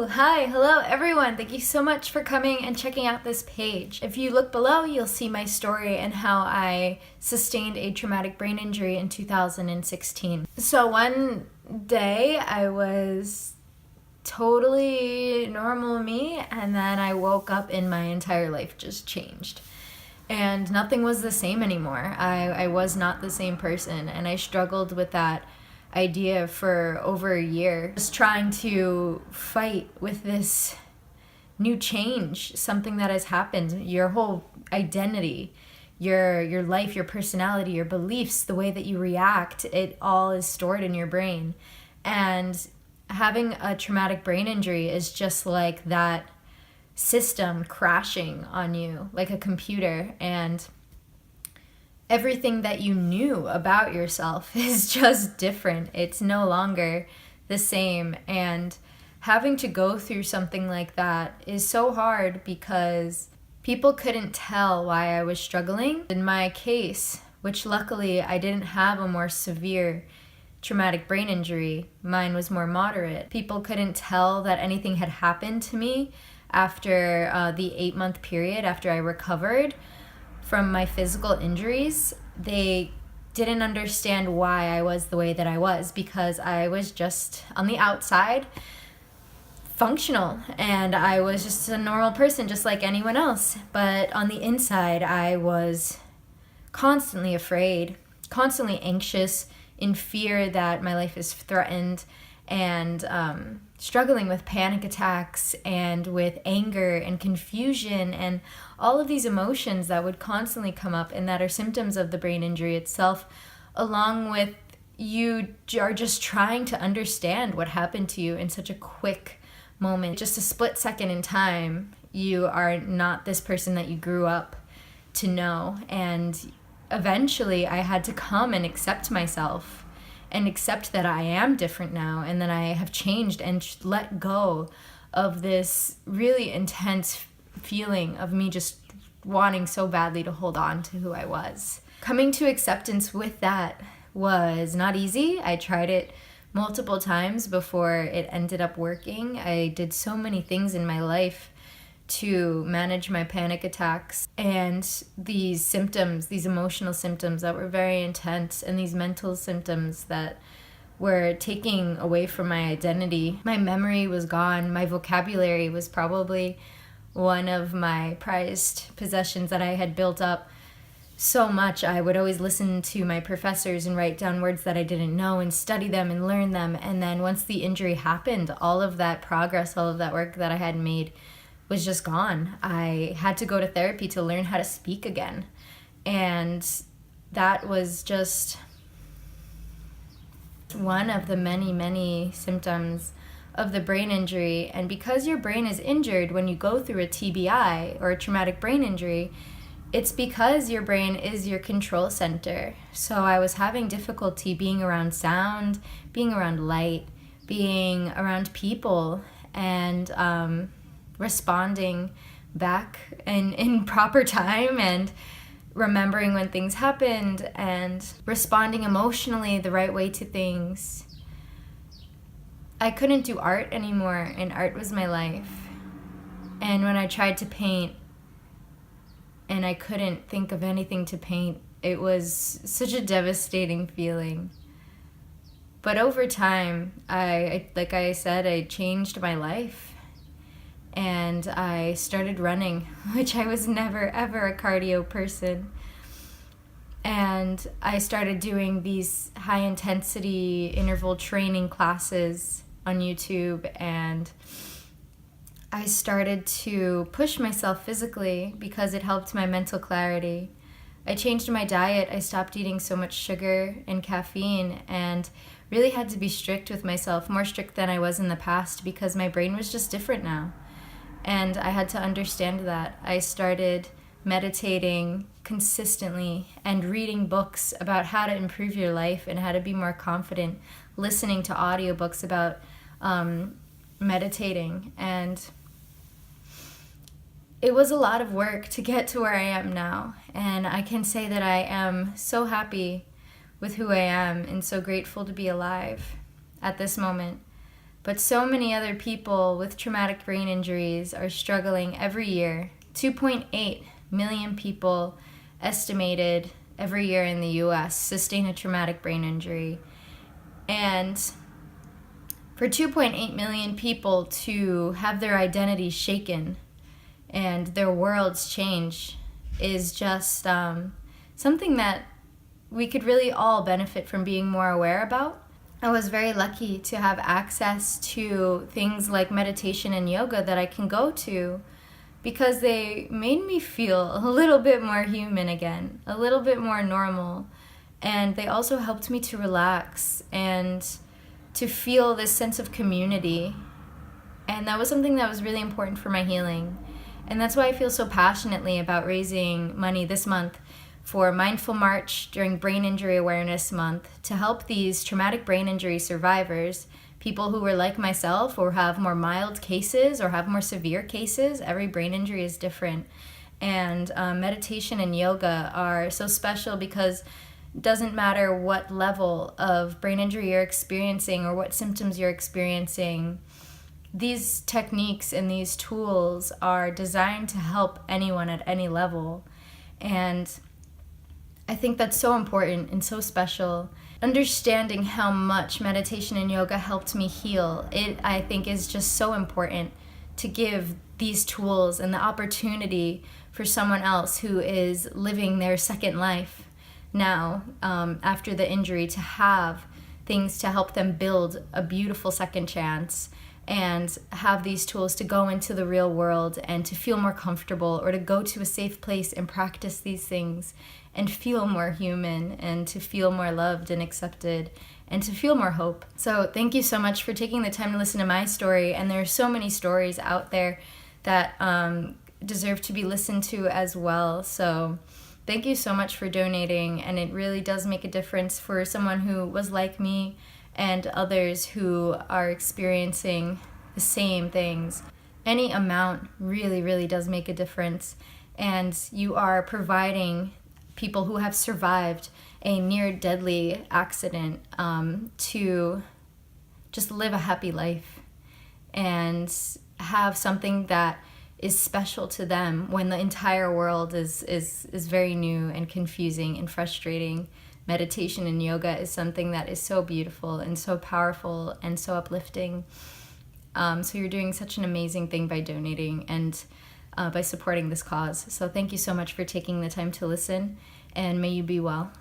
Hi, hello everyone. Thank you so much for coming and checking out this page. If you look below, you'll see my story and how I sustained a traumatic brain injury in 2016. So one day I was totally normal me, and then I woke up and my entire life just changed. And nothing was the same anymore. I was not the same person, and I struggled with that idea for over a year, just trying to fight with this new change, something that has happened. Your whole identity, your life, your personality, your beliefs, the way that you react, it all is stored in your brain. And having a traumatic brain injury is just like that system crashing on you like a computer, and everything that you knew about yourself is just different. It's no longer the same. And having to go through something like that is so hard because people couldn't tell why I was struggling. In my case, which luckily I didn't have a more severe traumatic brain injury, mine was more moderate. People couldn't tell that anything had happened to me after the 8-month period after I recovered from my physical injuries. They didn't understand why I was the way that I was, because I was just on the outside functional and I was just a normal person just like anyone else. But on the inside, I was constantly afraid, constantly anxious, in fear that my life is threatened, and struggling with panic attacks and with anger and confusion and all of these emotions that would constantly come up and that are symptoms of the brain injury itself, along with you are just trying to understand what happened to you in such a quick moment. Just a split second in time, you are not this person that you grew up to know. And eventually I had to come and accept myself and accept that I am different now and that I have changed, and let go of this really intense feeling of me just wanting so badly to hold on to who I was. Coming to acceptance with that was not easy. I tried it multiple times before it ended up working. I did so many things in my life to manage my panic attacks and these symptoms, these emotional symptoms that were very intense, and these mental symptoms that were taking away from my identity. My memory was gone. My vocabulary was probably one of my prized possessions that I had built up so much. I would always listen to my professors and write down words that I didn't know and study them and learn them. And then once the injury happened, all of that progress, all of that work that I had made was just gone. I had to go to therapy to learn how to speak again. And that was just one of the many, many symptoms of the brain injury. And because your brain is injured when you go through a TBI or a traumatic brain injury, it's because your brain is your control center. So I was having difficulty being around sound, being around light, being around people, and responding back in proper time, and remembering when things happened, and responding emotionally the right way to things. I couldn't do art anymore, and art was my life. And when I tried to paint and I couldn't think of anything to paint, it was such a devastating feeling. But over time, like I said, I changed my life. And I started running, which I was never, ever a cardio person. And I started doing these high-intensity interval training classes on YouTube, and I started to push myself physically because it helped my mental clarity. I changed my diet. I stopped eating so much sugar and caffeine, and really had to be strict with myself, more strict than I was in the past, because my brain was just different now. And I had to understand that. I started meditating consistently and reading books about how to improve your life and how to be more confident, listening to audiobooks about meditating. And it was a lot of work to get to where I am now. And I can say that I am so happy with who I am and so grateful to be alive at this moment. But so many other people with traumatic brain injuries are struggling every year. 2.8 million people estimated every year in the US sustain a traumatic brain injury. And for 2.8 million people to have their identities shaken and their worlds change is just something that we could really all benefit from being more aware about. I was very lucky to have access to things like meditation and yoga that I can go to because they made me feel a little bit more human again, a little bit more normal. And they also helped me to relax and to feel this sense of community. And that was something that was really important for my healing. And that's why I feel so passionately about raising money this month for Mindful March during Brain Injury Awareness Month to help these traumatic brain injury survivors, people who are like myself or have more mild cases or have more severe cases. Every brain injury is different. And meditation and yoga are so special because it doesn't matter what level of brain injury you're experiencing or what symptoms you're experiencing. These techniques and these tools are designed to help anyone at any level. And I think that's so important and so special. Understanding how much meditation and yoga helped me heal, I think is just so important to give these tools and the opportunity for someone else who is living their second life now after the injury to have things to help them build a beautiful second chance and have these tools to go into the real world and to feel more comfortable or to go to a safe place and practice these things and feel more human and to feel more loved and accepted and to feel more hope. So thank you so much for taking the time to listen to my story. And there are so many stories out there that deserve to be listened to as well. So thank you so much for donating. And it really does make a difference for someone who was like me and others who are experiencing the same things. Any amount really, really does make a difference. And you are providing people who have survived a near deadly accident to just live a happy life and have something that is special to them when the entire world is very new and confusing and frustrating. Meditation and yoga is something that is so beautiful and so powerful and so uplifting. So you're doing such an amazing thing by donating and by supporting this cause. So thank you so much for taking the time to listen, and may you be well.